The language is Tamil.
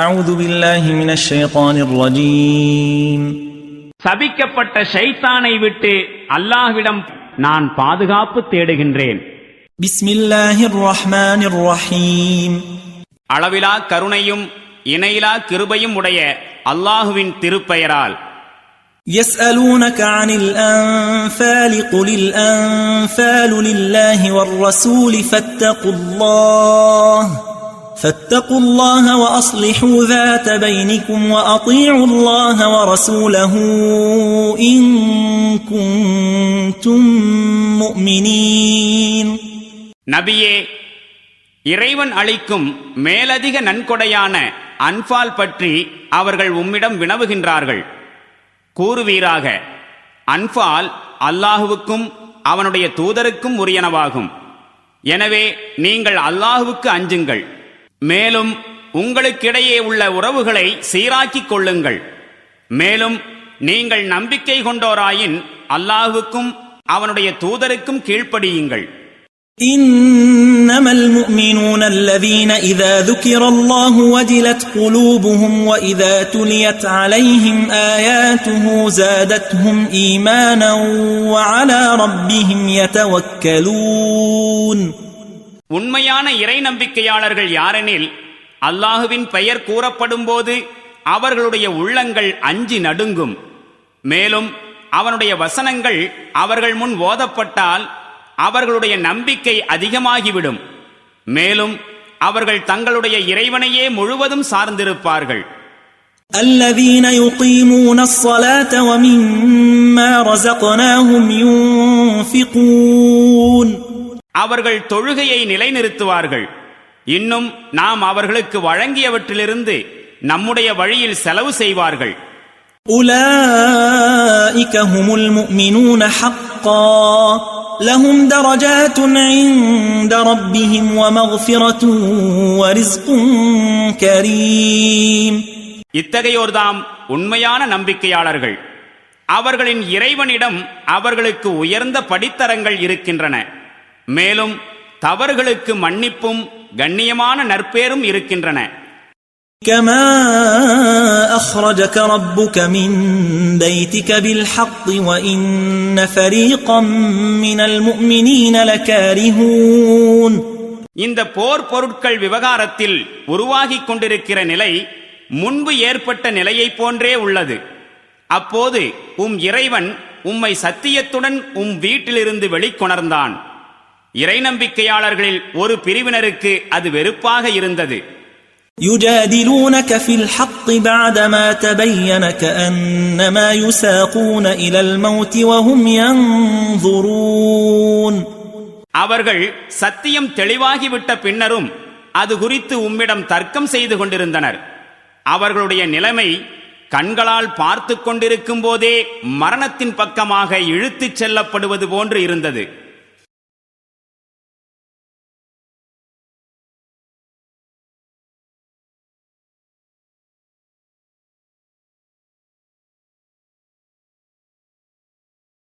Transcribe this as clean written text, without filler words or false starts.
أعوذ بالله من الشيطان الرجيم. சபிக்கப்பட்ட ஷைத்தானை விட்டு அல்லாஹ்விடம் நான் பாதுகாப்பு தேடுகின்றேன். بسم الله الرحمن الرحيم. அளவிலா கருணையும் இணையிலா கிருபையும் உடைய அல்லாஹுவின் திருப்பெயரால். يسألونك عن الأنفال قل الأنفال لله والرسول فاتقوا الله وأصلحوا ذات بينكم وأطيعوا الله ورسوله إن كنتم مؤمنين. நபியே, இறைவன் அளிக்கும் மேலதிக நன்கொடையான அன்பால் பற்றி அவர்கள் உம்மிடம் வினவுகின்றார்கள். கூறுவீராக, அன்பால் அல்லாஹுவுக்கும் அவனுடைய தூதருக்கும் உரியனவாகும். எனவே நீங்கள் அல்லாஹுவுக்கு அஞ்சுங்கள். மேலும் உங்களுக்கிடையே உள்ள உறவுகளை சீராக்கிக் கொள்ளுங்கள். மேலும் நீங்கள் நம்பிக்கை கொண்டோராயின் அல்லாஹுவுக்கும் அவனுடைய தூதருக்கும் கீழ்ப்படியுங்கள். إنما المؤمنون الذين إذا ذكر الله وجلت قلوبهم وإذا تليت عليهم آياته زادتهم إيمانا وعلى ربهم يتوكلون. உண்மையான இறை நம்பிக்கையாளர்கள் யாரெனில், அல்லாஹுவின் பெயர் கூறப்படும் போது அவர்களுடைய உள்ளங்கள் அஞ்சி நடுங்கும். மேலும் அவனுடைய வசனங்கள் அவர்கள் முன் ஓதப்பட்டால் அவர்களுடைய நம்பிக்கை அதிகமாகிவிடும். மேலும் அவர்கள் தங்களுடைய இறைவனையே முழுவதும் சார்ந்திருப்பார்கள். الذين يقيمون الصلاة ومما رزقناهم ينفقون. அவர்கள் தொழுகையை நிலைநிறுத்துவார்கள். இன்னும் நாம் அவர்களுக்கு வழங்கியவற்றிலிருந்து நம்முடைய வழியில் செலவு செய்வார்கள். أولئك هم المؤمنون حقا لهم درجات عند ربهم ومغفرة ورزق كريم. இத்தகையோர்தாம் உண்மையான நம்பிக்கையாளர்கள். அவர்களின் இறைவனிடம் அவர்களுக்கு உயர்ந்த படித்தரங்கள் இருக்கின்றன. மேலும் தவறுகளுக்கு மன்னிப்பும் கண்ணியமான நற்பேரும் இருக்கின்றன. كما أخرجك ربك من بيتك بالحق وإن فريقا من المؤمنين لكارهون. இந்த போர் பொருட்கள் விவகாரத்தில் உருவாகிக் கொண்டிருக்கிற நிலை முன்பு ஏற்பட்ட நிலையை போன்றே உள்ளது. அப்போது இறைவன் உம்மை சத்தியத்துடன் வீட்டிலிருந்து வெளிக்கொணர்ந்தான். இறை நம்பிக்கையாளர்களில் ஒரு பிரிவினருக்கு அது வெறுப்பாக இருந்தது. يجادلونك في الحق بعدما تبين كأنما يساقون إلى الموت وهم ينظرون. அவர்கள் சத்தியம் தெளிவாகிவிட்ட பின்னரும் அது குறித்து உம்மிடம் தர்க்கம் செய்து கொண்டிருந்தனர். அவர்களுடைய நிலைமை கண்களால் பார்த்து கொண்டிருக்கும் போதே மரணத்தின் பக்கமாக இழுத்துச் செல்லப்படுவது போன்று இருந்தது.